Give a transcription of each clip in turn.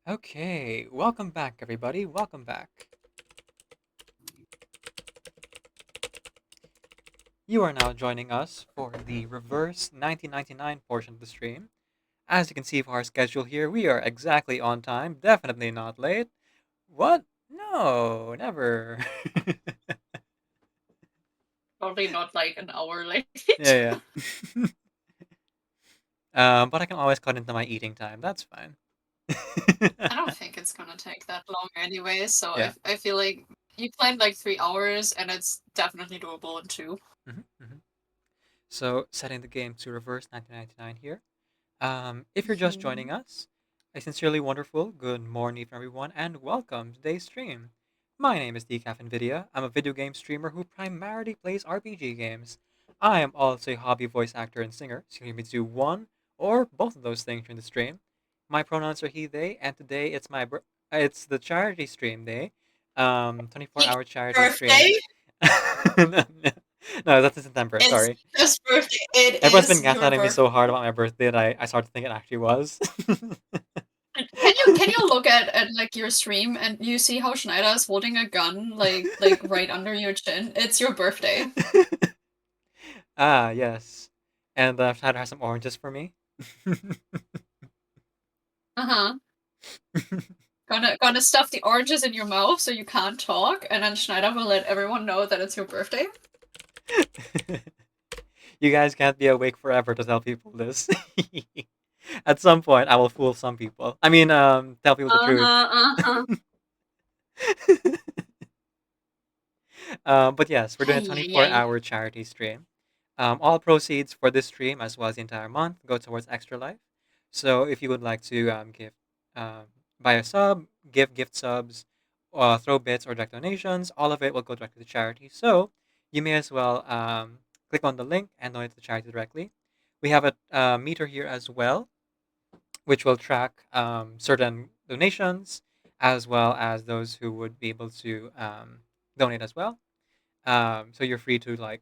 Okay, welcome back, everybody. Welcome back. You are now joining us for the reverse 1999 portion of the stream. As you can see from our schedule here, we are exactly on time, definitely not late. What? No, never. Probably not like an hour late. Yeah, yeah. But I can always cut into my eating time. That's fine. I don't think it's gonna take that long anyway, so Yeah. I feel like you planned like 3 hours and it's definitely doable in two. Hmm. So, setting the game to reverse 1999 here. If you're just Mhm. joining us, a sincerely wonderful good morning from everyone, and welcome to today's stream. My name is Decaf Nvidia. I'm a video game streamer who primarily plays RPG games. I am also a hobby voice actor and singer, so you can hear me do one or both of those things during the stream. My pronouns are he, they, and today it's the charity stream day, 24-hour charity stream. Birthday? No, that's in September. It's Sorry. his birthday. It Everyone's been is your gaslighting me birthday. so hard about my birthday that I started to think it actually was. Can you look at like your stream and you see how Schneider is holding a gun like right under your chin? It's your birthday. Ah, yes. And Shadow has some oranges for me. Uh-huh. Gonna stuff the oranges in your mouth so you can't talk, and then Schneider will let everyone know that it's your birthday. You guys can't be awake forever to tell people this. At some point, I will fool some people. I mean, tell people the truth. Uh-huh, uh-huh. But yes, we're doing a Ay, ay, ay. 24-hour charity stream. All proceeds for this stream, as well as the entire month, go towards Extra Life. So if you would like to give, um, buy a sub, give gift subs, throw bits or direct donations, all of it will go directly to charity. So you may as well click on the link and donate to the charity directly. We have a meter here as well, which will track certain donations as well as those who would be able to donate as well. So you're free to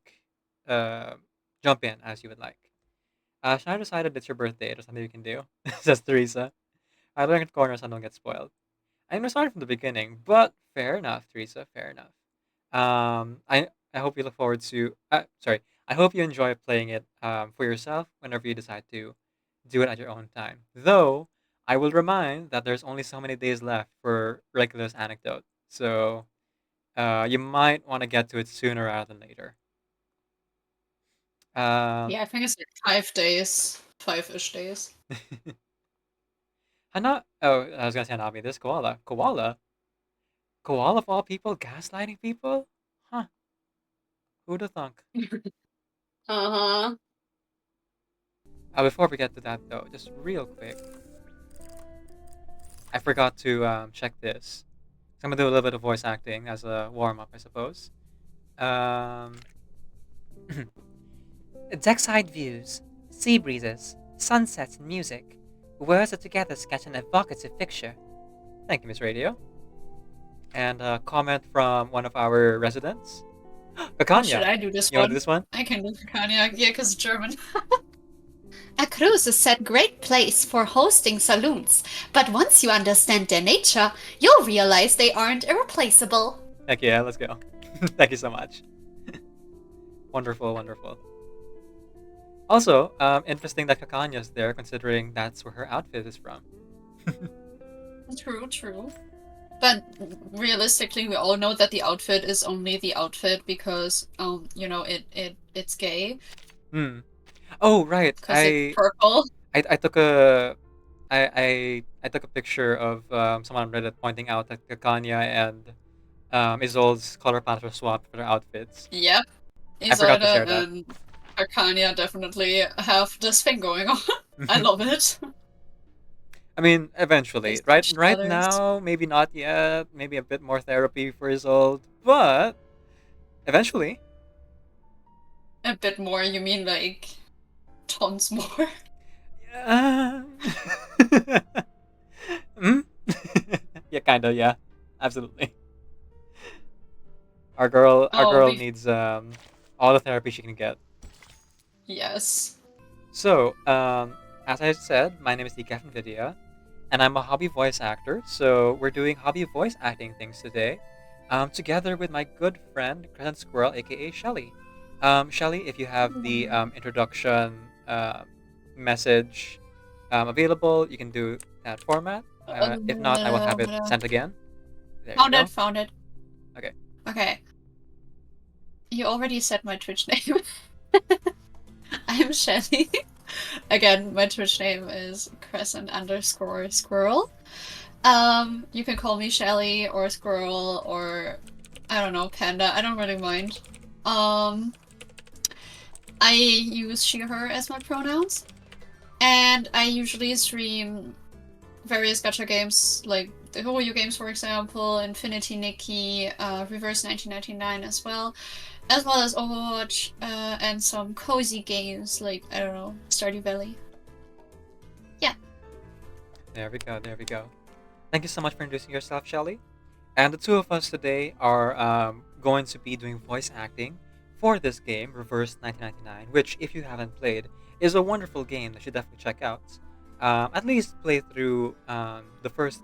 uh, jump in as you would like. Shana decided it's your birthday. There's something you can do, says Teresa. I learned at corners and don't get spoiled. I'm gonna start from the beginning, but fair enough, Teresa. Fair enough. I hope you look forward to. Sorry. I hope you enjoy playing it for yourself whenever you decide to do it at your own time. Though I will remind that there's only so many days left for Regulus Anecdote, so you might want to get to it sooner rather than later. Um, Yeah, I think it's like 5 days, 5-ish days. Oh, I was gonna say Hanabi. This koala. Koala of all people, gaslighting people? Huh? Who'da thunk? Uh-huh. Before we get to that though, just real quick, I forgot to check this. So I'm gonna do a little bit of voice acting as a warm up, I suppose. Um, Deckside views, sea breezes, sunsets, and music. Words that together sketch an evocative picture. Thank you, Miss Radio. And a comment from one of our residents, Oh, should Kakanya. I do this You want to do one? this one? I can do Kanye, yeah, because German. A cruise is a great place for hosting saloons, but once you understand their nature, you'll realize they aren't irreplaceable. Heck yeah, let's go. Thank you so much. Wonderful, wonderful. Also, interesting that Kakanya's there, considering that's where her outfit is from. True, true. But realistically, we all know that the outfit is only the outfit because, it's gay Hmm. Oh, right. because it's purple. I took a I took a picture of someone on Reddit pointing out that Kakanya and Isolde's color palette were swapped for their outfits. Yep, I forgot to Isolde share that. and Arcania definitely have this thing going on. I love it. I mean, They eventually. switch Right colors. now, maybe not yet. Maybe a bit more therapy for Isolde, but eventually. A bit more, you mean like tons more? Yeah. Hmm? Yeah, kinda. Yeah, absolutely. Our Oh, girl needs all the therapy she can get. yes. So, as I said, my name is Decaf Nvidia, and I'm a hobby voice actor. So we're doing hobby voice acting things today, together with my good friend Crescent Squirrel, aka Shelly. Shelly, if you have the introduction message available, you can do that format. If not, I will have it sent again. There you Found it, go. found it. Okay. Okay. You already said my Twitch name. I'm Shelly. Again, my Twitch name is crescent_squirrel. You can call me Shelly or Squirrel or I don't know, Panda. I don't really mind. Um, I use she, her as my pronouns, and I usually stream various gacha games like the Horoyu games, for example, Infinity Nikki, Reverse 1999 as well as Overwatch, and some cozy games like, I don't know, Stardew Valley. Yeah. There we go. There we go. Thank you so much for introducing yourself, Shelly. And the two of us today are going to be doing voice acting for this game, Reverse 1999, which, if you haven't played, is a wonderful game that you should definitely check out. At least play through the first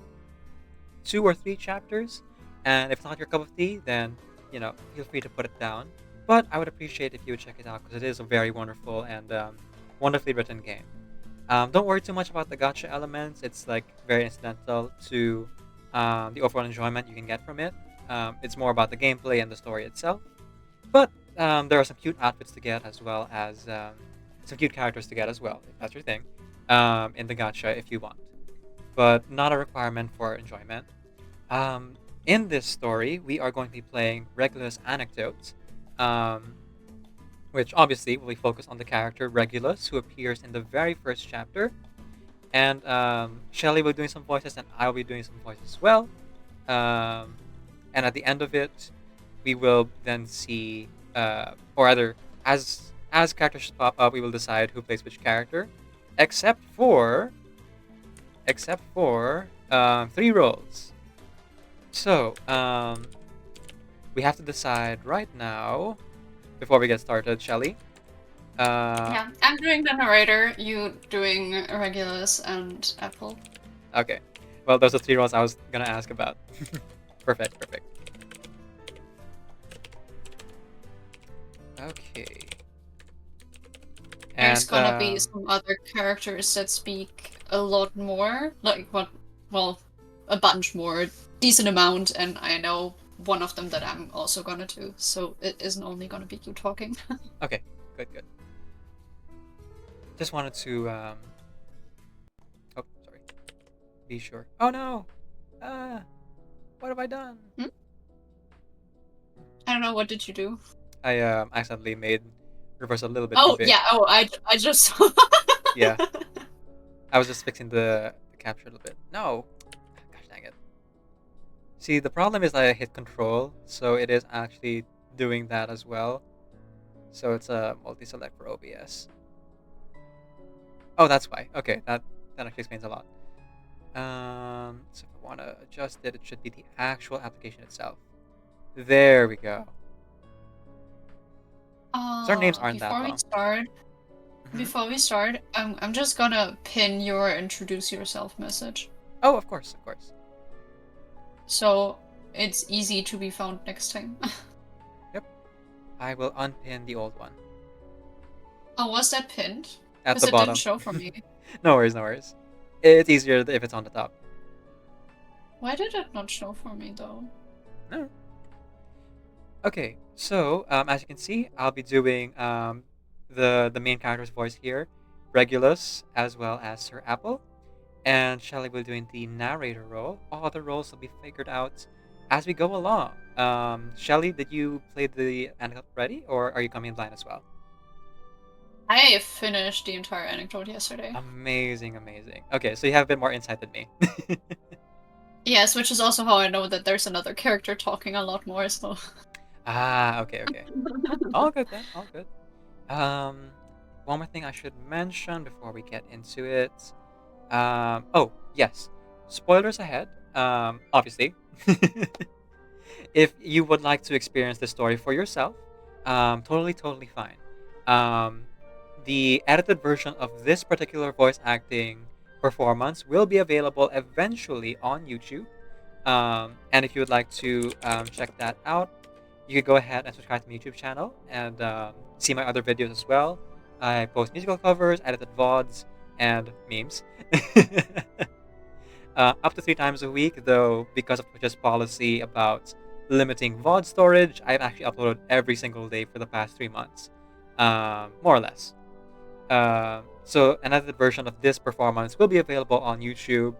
2 or 3 chapters, and if it's not your cup of tea, then feel free to put it down. But I would appreciate if you would check it out because it is a very wonderful and wonderfully written game. Don't worry too much about the gotcha elements. It's like very incidental to the overall enjoyment you can get from it. It's more about the gameplay and the story itself. But there are some cute outfits to get as well as some cute characters to get as well, if that's your thing, in the gotcha if you want. But not a requirement for enjoyment. Um, in this story, we are going to be playing Regulus Anecdote, um, which obviously will be focused on the character Regulus, who appears in the very first chapter. And Shelly will be doing some voices, and I will be doing some voices as well. Um, and at the end of it, we will then see, or rather, as characters pop up, we will decide who plays which character, except for 3 roles. So we have to decide right now before we get started, Shelly. Yeah, I'm doing the narrator, you doing Regulus and Apple. Okay. Well, those are 3 roles I was gonna ask about. Perfect. Okay. There's And gonna be some other characters that speak a lot more, like well, a bunch more, decent amount, and I know one of them that I'm also gonna do, so it isn't only gonna be you talking. okay, good. Just wanted to oh, sorry. Be sure. Oh no. What have I done? I don't know, what did you do? I accidentally made reverse a little bit too Oh, big. yeah, I just Yeah. I was just fixing the capture a little bit. No. Gosh dang it. See, the problem is I hit control, so it is actually doing that as well. So it's a multi-select for OBS. Oh, that's why. Okay, that actually explains a lot. So if I want to adjust it, it should be the actual application itself. There we go. So our names aren't that before we long. start, Mhm. before we start, I'm just gonna pin your introduce yourself message. Oh, of course. So it's easy to be found next time. Yep. I will unpin the old one. Oh, was that pinned? At Because the it didn't bottom. show for me. No worries. It's easier if it's on the top. Why did it not show for me though? No. Okay, so as you can see, I'll be doing the main character's voice here, Regulus, as well as Sir Apple, and Shelly will be doing the narrator role. All other roles will be figured out as we go along. Shelly, did you play the anecdote already, or are you coming in blind as well? I finished the entire anecdote yesterday. Amazing. Okay, so you have a bit more insight than me. Yes, which is also how I know that there's another character talking a lot more, so. Okay. All good then, all good. Um, one more thing I should mention before we get into it. Oh, yes. Spoilers ahead. Obviously. If you would like to experience the story for yourself, totally fine. Um, the edited version of this particular voice acting performance will be available eventually on YouTube. And if you would like to check that out, you can go ahead and subscribe to my YouTube channel and see my other videos as well. I post musical covers, edited VODs, and memes. Up to 3 times a week, though, because of Twitch's policy about limiting VOD storage, I've actually uploaded every single day for the past 3 months, more or less. So another version of this performance will be available on YouTube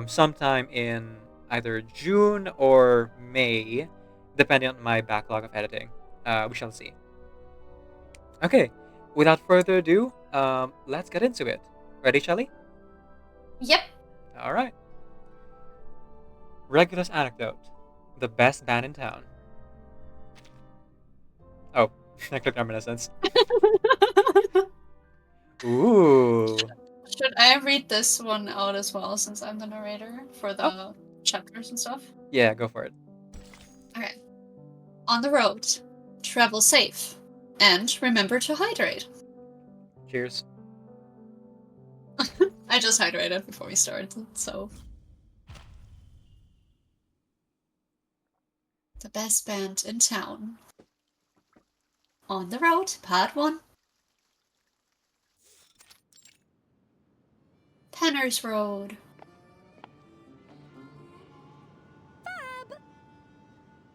sometime in either June or May, depending on my backlog of editing. We shall see. Okay, without further ado, let's get into it. Ready, Shelly? Yep. All right. Regulus Anecdote, the best band in town. Oh, I clicked reminiscence. Ooh. Should I read this one out as well, since I'm the narrator for the chapters and stuff? Yeah, go for it. Okay. On the road, travel safe, and remember to hydrate. Cheers. I just hydrated before we started, so. The best band in town. On the road, part 1. Penner's Road.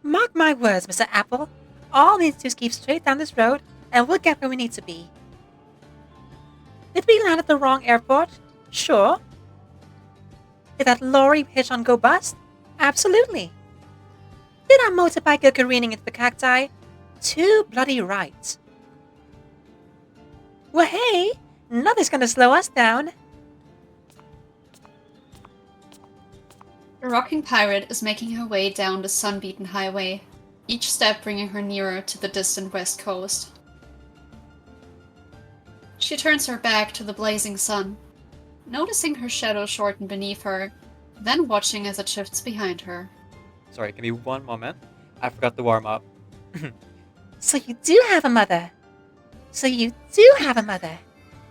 Mark my words, Mr. Apple. All we need to do is keep straight down this road, and we'll get where we need to be. Did we land at the wrong airport? Sure. Did that lorry hitch on go bust? Absolutely. Did our motorbike go careening into the cacti? Too bloody right. Well, hey, nothing's gonna slow us down. The rocking pirate is making her way down the sun-beaten highway, each step bringing her nearer to the distant west coast. She turns her back to the blazing sun, noticing her shadow shorten beneath her, then watching as it shifts behind her. Sorry, give me one moment. I forgot to warm up. So you do have a mother. So you do have a mother.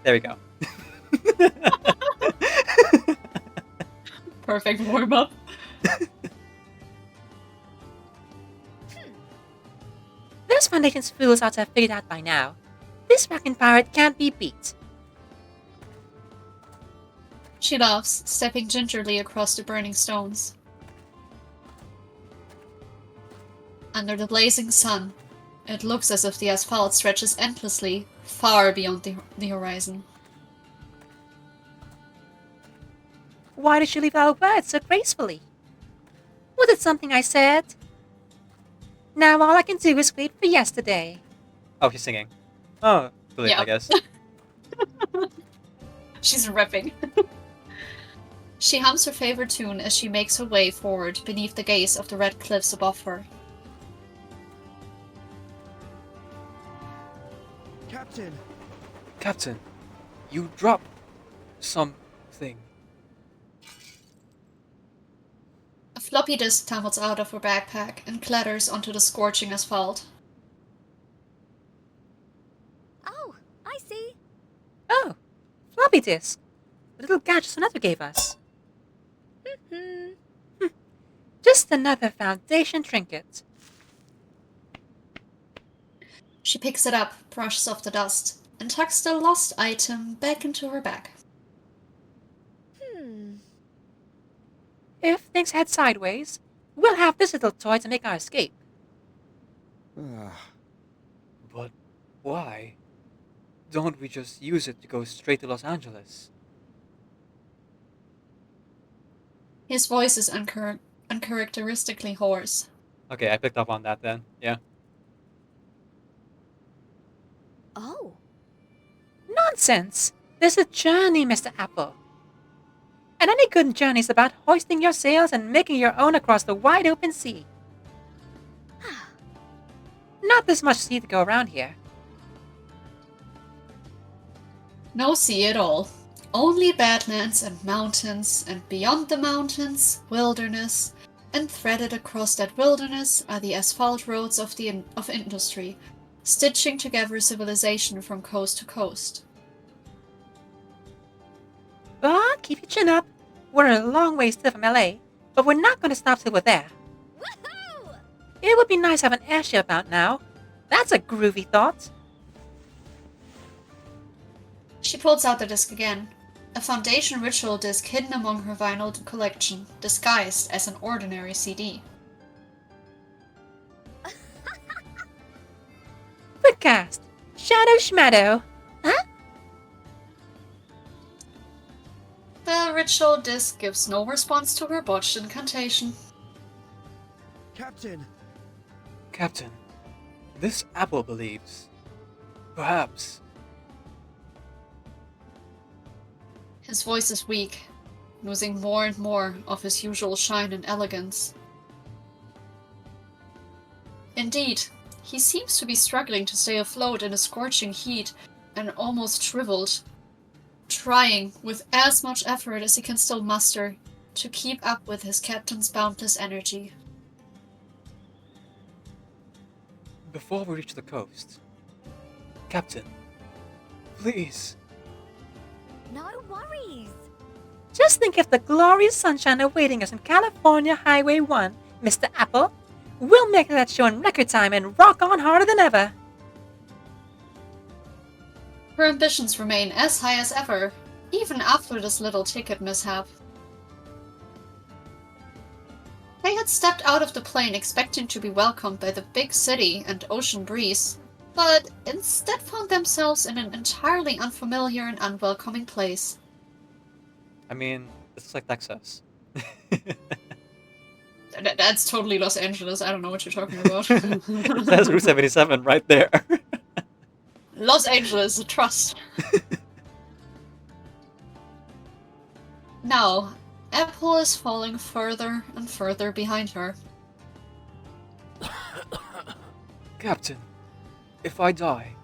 There we go. Perfect warm-up. Those Foundation's fools ought to have figured out by now. This rockin' pirate can't be beat. She laughs, stepping gingerly across the burning stones. Under the blazing sun, it looks as if the asphalt stretches endlessly, far beyond the horizon. Why did you leave our words so gracefully? Was it something I said? Now all I can do is wait for yesterday. Oh, she's singing. Oh, brilliant, Yeah. I guess. She's ripping. She hums her favorite tune as she makes her way forward beneath the gaze of the red cliffs above her. Captain, you dropped something. A floppy disk tumbles out of her backpack and clatters onto the scorching asphalt. Oh, I see. Oh, floppy disk. The little gadget Sonetto gave us. Just another Foundation trinket. She picks it up, brushes off the dust, and tucks the lost item back into her bag. If things head sideways, we'll have this little toy to make our escape. But why? Don't we just use it to go straight to Los Angeles? His voice is uncharacteristically hoarse. Okay, I picked up on that then. Yeah. Oh, Nonsense! There's a journey, Mr. Apple. And any good journey's about hoisting your sails and making your own across the wide open sea. Not this much sea to go around here. No sea at all. Only badlands and mountains, and beyond the mountains, wilderness, and threaded across that wilderness are the asphalt roads of industry, stitching together civilization from coast to coast. But keep your chin up. We're a long way still from LA, but we're not going to stop till we're there. Woohoo! It would be nice to have an airship out now. That's a groovy thought. She pulls out the disc again. A Foundation ritual disc hidden among her vinyl collection, disguised as an ordinary CD. Quickcast. Shadow Schmadow. Huh? The ritual disc gives no response to her botched incantation. Captain! Captain, this apple believes. Perhaps. His voice is weak, losing more and more of his usual shine and elegance. Indeed, he seems to be struggling to stay afloat in a scorching heat and almost shriveled, trying with as much effort as he can still muster to keep up with his captain's boundless energy. Before we reach the coast, Captain, please. No worries. Just think of the glorious sunshine awaiting us in California Highway 1, Mr. Apple. We'll make that show in record time and rock on harder than ever. Her ambitions remain as high as ever, even after this little ticket mishap. They had stepped out of the plane expecting to be welcomed by the big city and ocean breeze, but instead found themselves in an entirely unfamiliar and unwelcoming place. I mean, it's like Texas. That's totally Los Angeles, I don't know what you're talking about. It says Route 77 right there. Los Angeles, trust. Now, Apple is falling further and further behind her. Captain, if I die,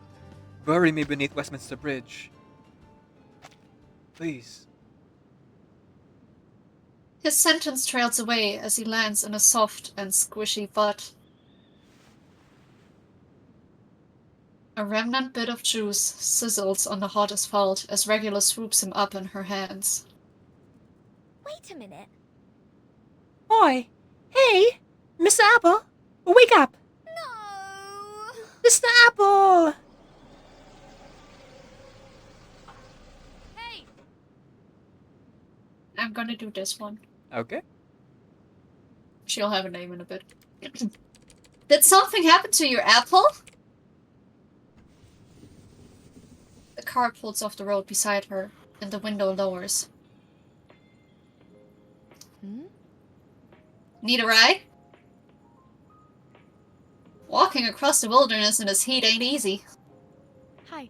bury me beneath Westminster Bridge. Please. His sentence trails away as he lands in a soft and squishy butt. A remnant bit of juice sizzles on the hot asphalt as Regulus swoops him up in her hands. Wait a minute. Oi! Hey! Mr. Apple! Wake up! No! Mr. Apple! Hey! I'm gonna do this one. Okay. She'll have a name in a bit. Did something happen to your apple? The car pulls off the road beside her, and the window lowers. Need a ride? Walking across the wilderness in this heat ain't easy. Hi.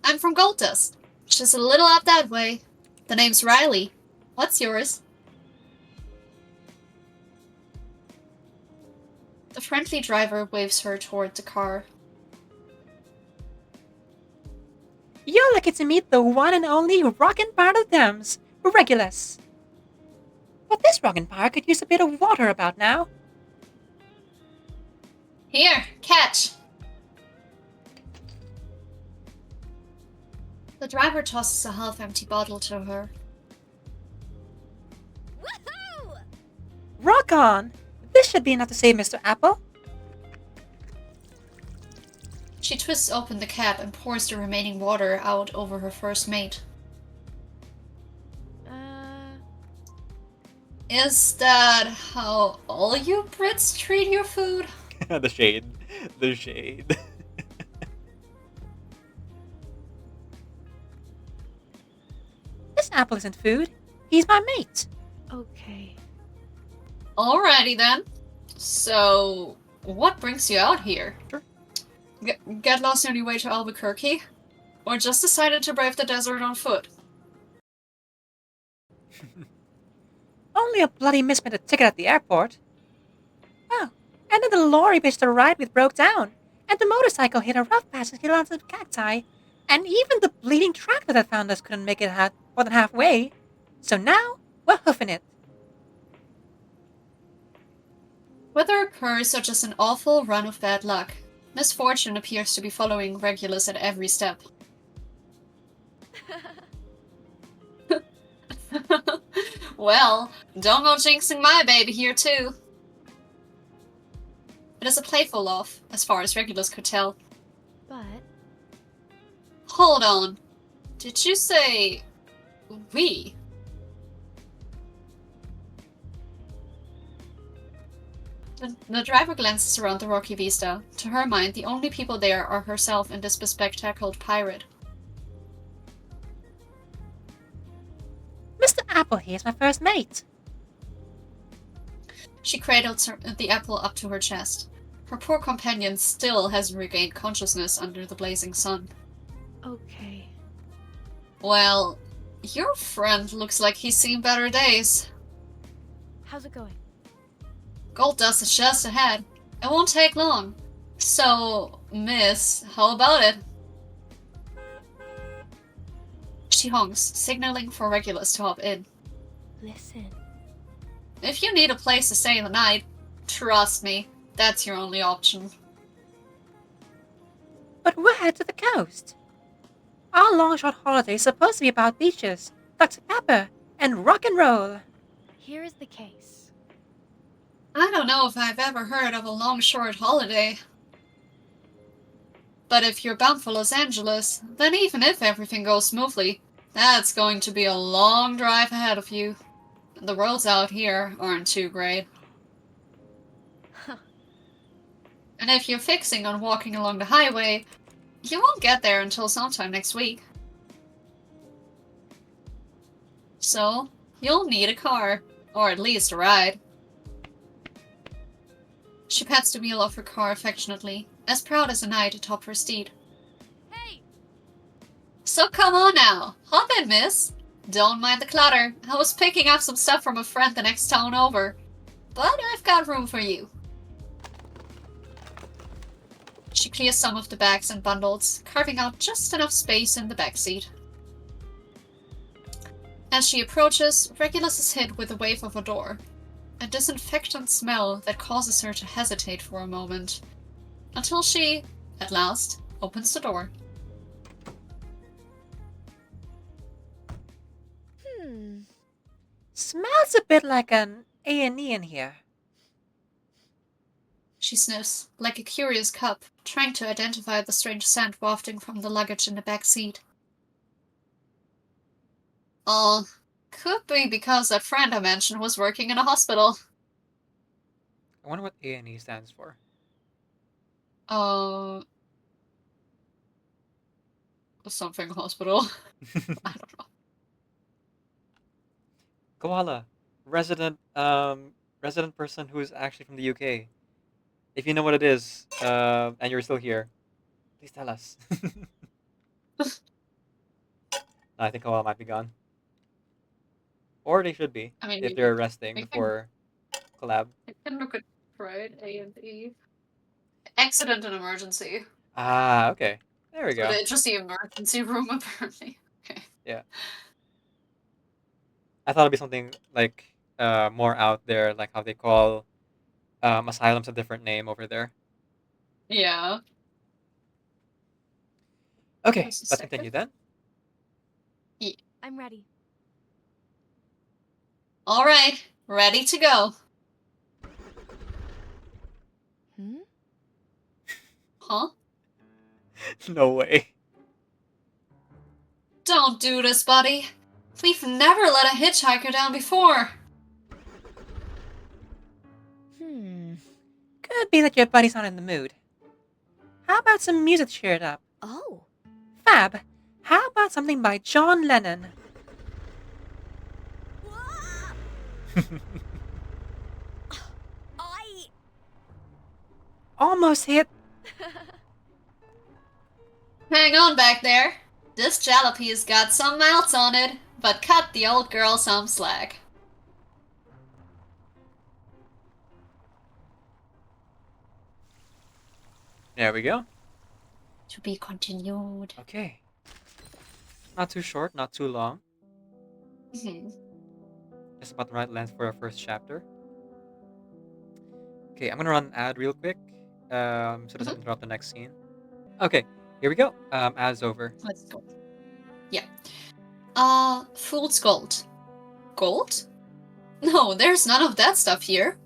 I'm from Gold Dust, just a little up that way. The name's Riley. What's yours? The friendly driver waves her toward the car. You're lucky to meet the one and only rockin' part of Thames, Regulus. But this rockin' part could use a bit of water about now. Here, catch! The driver tosses a half-empty bottle to her. Woohoo! Rock on! This should be enough to save Mr. Apple. She twists open the cap and pours the remaining water out over her first mate. Is that how all you Brits treat your food? The shade. The shade. This apple isn't food. He's my mate. Okay. Alrighty then. So, what brings you out here? Sure. Get lost on your way to Albuquerque? Or just decided to brave the desert on foot? Only a bloody misprint a ticket at the airport. Oh, and then the lorry bitch the ride with broke down, and the motorcycle hit a rough patch and hit onto the cacti, and even the bleeding tractor that found us couldn't make it more than halfway. So now, we're hoofing it. Whether a curse or just an awful run of bad luck, misfortune appears to be following Regulus at every step. Well, don't go jinxing my baby here, too. It is a playful laugh, as far as Regulus could tell. But Hold on. Did you say we? The driver glances around the rocky vista. To her mind, the only people there are herself and this bespectacled pirate. Mr. Apple here's my first mate. She cradles the apple up to her chest. Her poor companion still hasn't regained consciousness under the blazing sun. okay. Well, your friend looks like he's seen better days. How's it going? Gold dust is just ahead. It won't take long. So, miss, how about it? She honks, signaling for Regulus to hop in. Listen. If you need a place to stay the night, trust me, that's your only option. But we're headed to the coast. Our long short holiday is supposed to be about beaches, Dr. Pepper, and rock and roll. Here is the case. I don't know if I've ever heard of a long short holiday. But if you're bound for Los Angeles, then even if everything goes smoothly, that's going to be a long drive ahead of you. The roads out here aren't too great. Huh. And if you're fixing on walking along the highway, you won't get there until sometime next week. So, you'll need a car, or at least a ride. She pats the wheel of her car affectionately, as proud as a knight atop her steed. Hey! So come on now, hop in, miss. Don't mind the clutter. I was picking up some stuff from a friend the next town over. But I've got room for you. She clears some of the bags and bundles, carving out just enough space in the backseat. As she approaches, Regulus is hit with a wave of a door. A disinfectant smell that causes her to hesitate for a moment. Until she, at last, opens the door. Smells a bit like an A&E in here. She sniffs, like a curious cup, trying to identify the strange scent wafting from the luggage in the back seat. Could be because that friend I mentioned was working in a hospital. I wonder what A&E stands for. Something hospital. I don't know. Koala, resident person who's actually from the UK. If you know what it is, and you're still here, please tell us. I think Koala might be gone, or they should be I mean, if they're resting we can- before collab. I can look at right A&E. Accident and emergency. Ah, okay. There we go. But it's just the emergency room apparently. Okay. Yeah. I thought it'd be something like more out there, like how they call asylums a different name over there. Yeah. Okay, Just a let's second. continue then. I'm ready. All right, ready to go. Hmm? Huh? No way. Don't do this, buddy. We've never let a hitchhiker down before. Could be that your buddy's not in the mood. How about some music to cheer it up? Oh. Fab, how about something by John Lennon? I. Almost hit. Hang on back there. This jalapee's got some mouths on it, but cut the old girl some slack. There we go. To be continued. Okay. Not too short, not too long. Mhm. Just about the right length for our first chapter. Okay, I'm gonna run an ad real quick, so it doesn't interrupt the next scene. Okay, here we go. Ad's over. Let's go. Yeah. Fool's gold. Gold? No, there's none of that stuff here.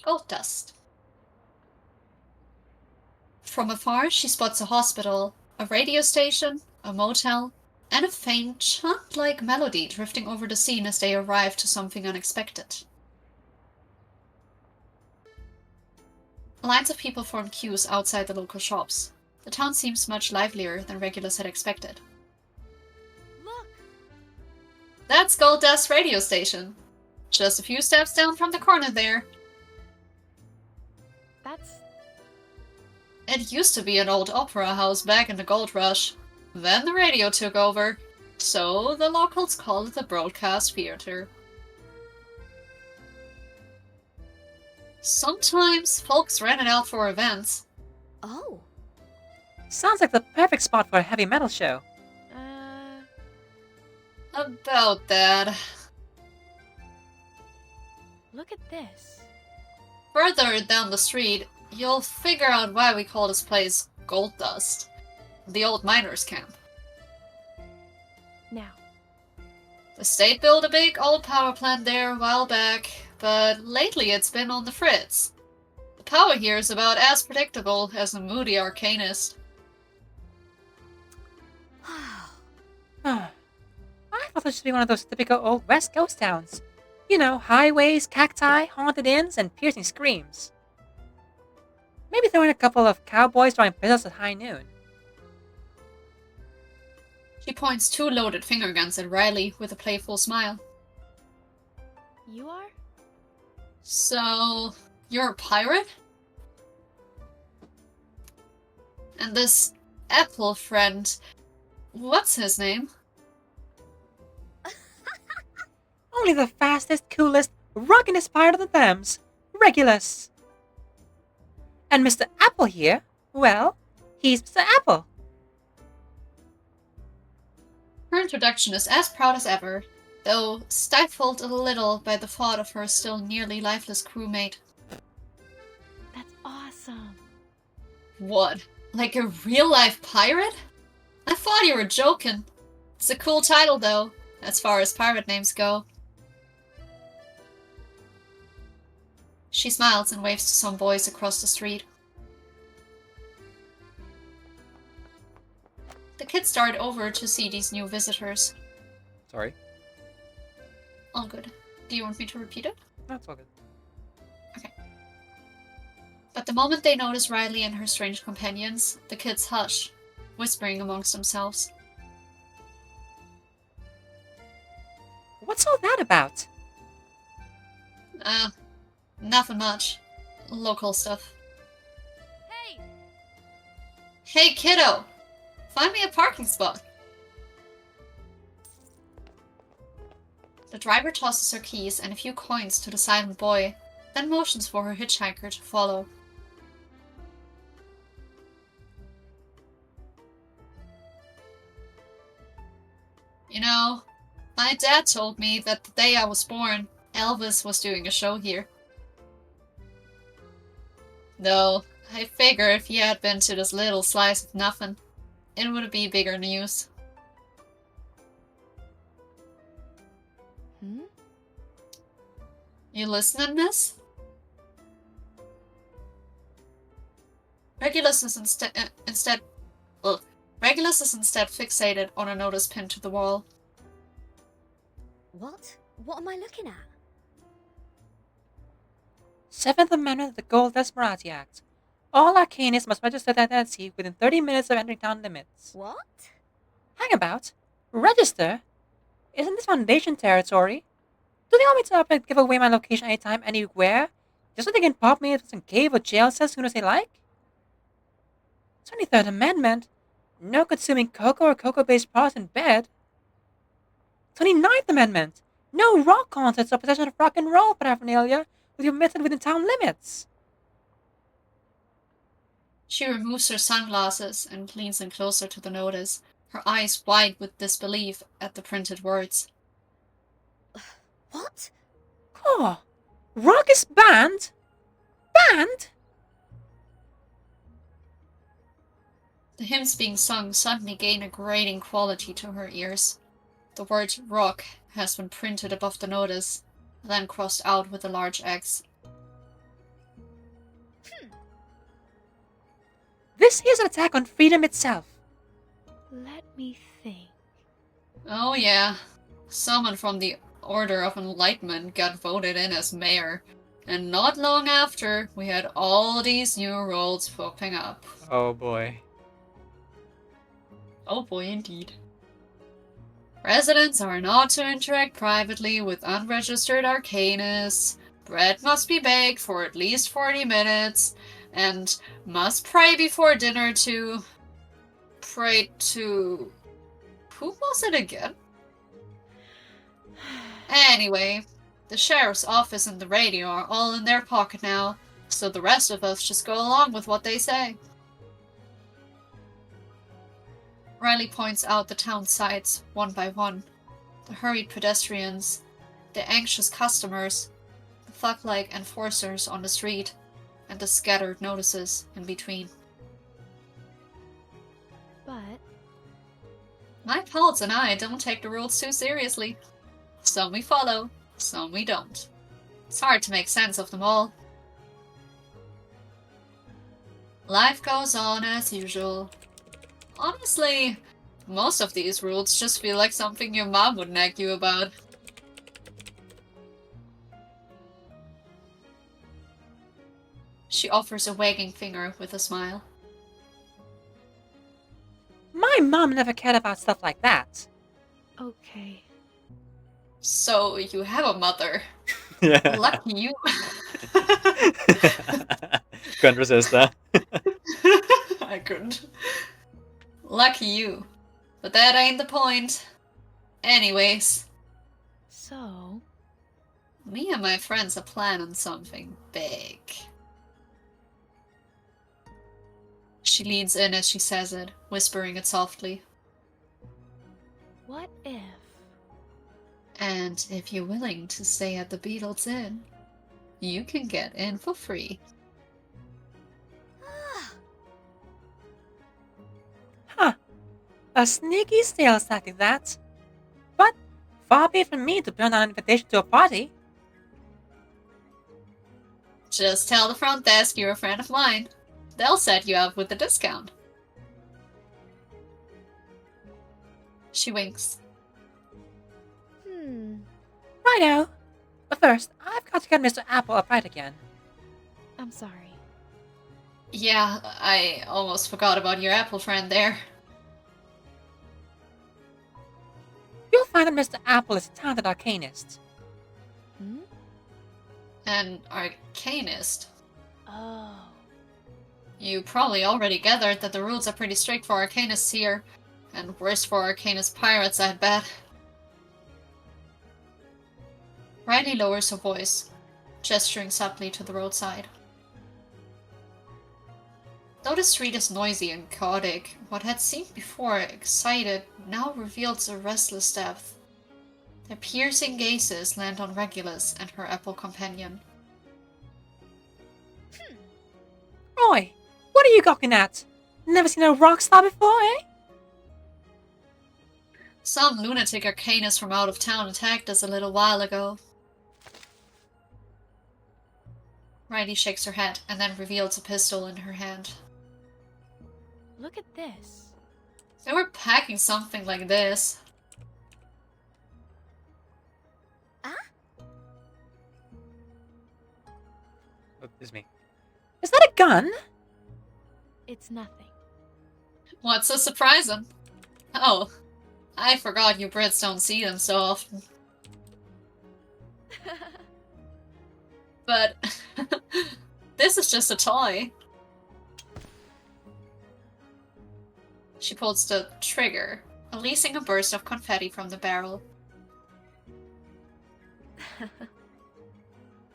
Gold dust. From afar, she spots a hospital, a radio station, a motel, and a faint, chant-like melody drifting over the scene as they arrive to something unexpected. Lines of people form queues outside the local shops. The town seems much livelier than Regulus had expected. Look! That's Gold Dust radio station. Just a few steps down from the corner there. That's... It used to be an old opera house back in the gold rush. Then the radio took over, so the locals call it the Broadcast Theater. Sometimes folks rent it out for events. Oh. Sounds like the perfect spot for a heavy metal show. About that. Look at this. Further down the street, you'll figure out why we call this place Gold Dust. The old miners' camp. Now. The state built a big old power plant there a while back, but lately it's been on the fritz. The power here is about as predictable as a moody arcanist. I thought this should be one of those typical old West Coast towns. You know, highways, cacti, haunted inns, and piercing screams. Maybe throw in a couple of cowboys drawing pistols at high noon. She points two loaded finger guns at Riley with a playful smile. You are? So, you're a pirate? And this Apple friend, what's his name? Only the fastest, coolest, rockinest pirate of the Thames, Regulus. And Mr. Apple here, well, he's Mr. Apple. Her introduction is as proud as ever, though stifled a little by the thought of her still nearly lifeless crewmate. That's awesome. What? Like a real-life pirate? I thought you were joking. It's a cool title, though, as far as pirate names go. She smiles and waves to some boys across the street. The kids dart over to see these new visitors. Sorry. All good. Do you want me to repeat it? That's all good. But the moment they notice Riley and her strange companions, the kids hush, whispering amongst themselves. What's all that about? Nothing much. Local stuff. Hey! Hey, kiddo! Find me a parking spot. The driver tosses her keys and a few coins to the silent boy, then motions for her hitchhiker to follow. You know, my dad told me that the day I was born, Elvis was doing a show here. Though, I figure if he had been to this little slice of nothing, it would be bigger news. Hmm? You listening, miss? Regulus is instead fixated on a notice pinned to the wall. What? What am I looking at? 7th Amendment of the Gold Desperati Act. All arcanists must register their identity within 30 minutes of entering town limits. What? Hang about? Register? Isn't this Foundation territory? Do they want me to up and give away my location anytime, anywhere? Just so they can pop me into some cave or jail cell as soon as they like? 23rd Amendment? No consuming cocoa or cocoa-based products in bed. 29th Amendment? No rock concerts or possession of rock and roll paraphernalia will be permitted within town limits. She removes her sunglasses and leans in closer to the notice, her eyes wide with disbelief at the printed words. What? Oh, rock is banned? Banned? The hymns being sung suddenly gain a grating quality to her ears. The word rock has been printed above the notice, then crossed out with a large X. This is an attack on freedom itself. Let me think. Oh yeah, someone from the Order of Enlightenment got voted in as mayor, and not long after, we had all these new roles popping up. Oh boy. Oh boy, indeed. Residents are not to interact privately with unregistered arcanists. Bread must be baked for at least 40 minutes, and must pray before dinner to... Pray to... Who was it again? Anyway, the sheriff's office and the radio are all in their pocket now, so the rest of us just go along with what they say. Riley points out the town sights, one by one. The hurried pedestrians, the anxious customers, the thug-like enforcers on the street, and the scattered notices in between. But My pals and I don't take the rules too seriously. Some we follow, some we don't. It's hard to make sense of them all. Life goes on as usual. Honestly, most of these rules just feel like something your mom would nag you about. She offers a wagging finger with a smile. My mom never cared about stuff like that. okay. So, you have a mother. Yeah. Lucky you. Couldn't resist that. I couldn't. Lucky you. But that ain't the point. Anyways, So, me and my friends are planning something big. She leans in as she says it, whispering it softly. what if? And if you're willing to stay at the Beatles Inn, you can get in for free. Huh. A sneaky sales tactic, that. But far be it from me to turn down an invitation to a party. Just tell the front desk you're a friend of mine. They'll set you up with a discount. She winks. Righto. But first, I've got to get Mr. Apple upright again. I'm sorry. Yeah, I almost forgot about your Apple friend there. You'll find that Mr. Apple is a talented arcanist. An arcanist. Oh. You probably already gathered that the rules are pretty strict for arcanists here, and worse for arcanist pirates, I'd bet. Riley lowers her voice, gesturing subtly to the roadside. Though the street is noisy and chaotic, what had seemed before excited now reveals a restless depth. Their piercing gazes land on Regulus and her apple companion. Roy, what are you gawking at? Never seen a rock star before, eh? Some lunatic arcanist from out of town attacked us a little while ago. Riley shakes her head and then reveals a pistol in her hand. Look at this. They were packing something like this. Oh, it's me. Is that a gun? It's nothing. What's so surprising? Oh, I forgot you Brits don't see them so often. But this is just a toy. She pulls the trigger, releasing a burst of confetti from the barrel.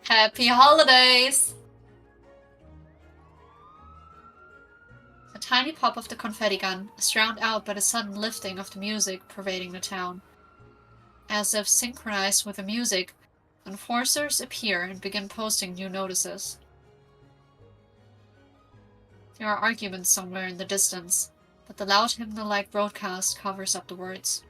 Happy holidays! A tiny pop of the confetti gun is drowned out by the sudden lifting of the music pervading the town. As if synchronized with the music, enforcers appear and begin posting new notices. There are arguments somewhere in the distance, but the loud hymnal-like broadcast covers up the words.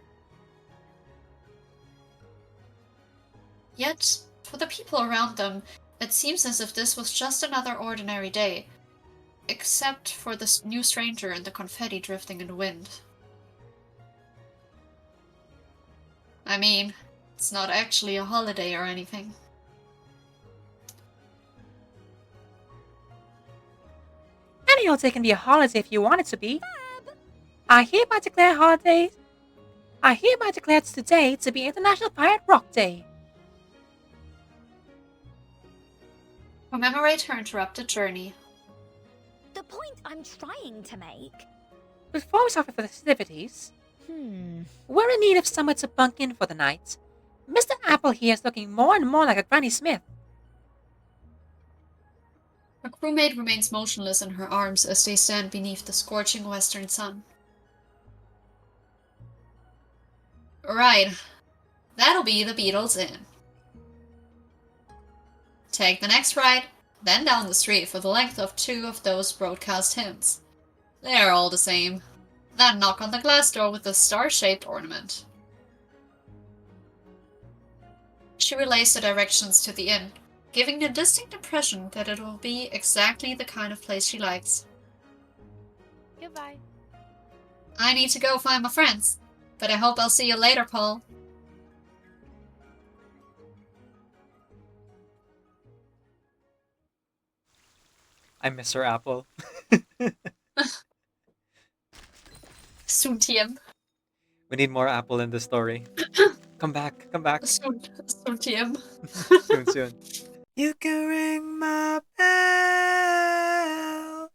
Yet, for the people around them, it seems as if this was just another ordinary day, except for the new stranger and the confetti drifting in the wind. I mean, it's not actually a holiday or anything. Any holiday can be a holiday if you want it to be. I hereby declare today to be International Pirate Rock Day. Commemorate her interrupted journey. The point I'm trying to make. Before we start with the festivities, we're in need of somewhere to bunk in for the night. Mr. Apple here is looking more and more like a Granny Smith. Her crewmate remains motionless in her arms as they stand beneath the scorching western sun. Right. That'll be the Beatles Inn. Take the next ride, then down the street for the length of 2 of those broadcast hymns. They're all the same. Then knock on the glass door with the star-shaped ornament. She relays the directions to the inn, giving the distinct impression that it will be exactly the kind of place she likes. Goodbye. I need to go find my friends, but I hope I'll see you later, Paul. I miss her apple. Suntiem. We need more apple in the story. Come back, come back. Suntiem. Soon, soon. You can ring my bell,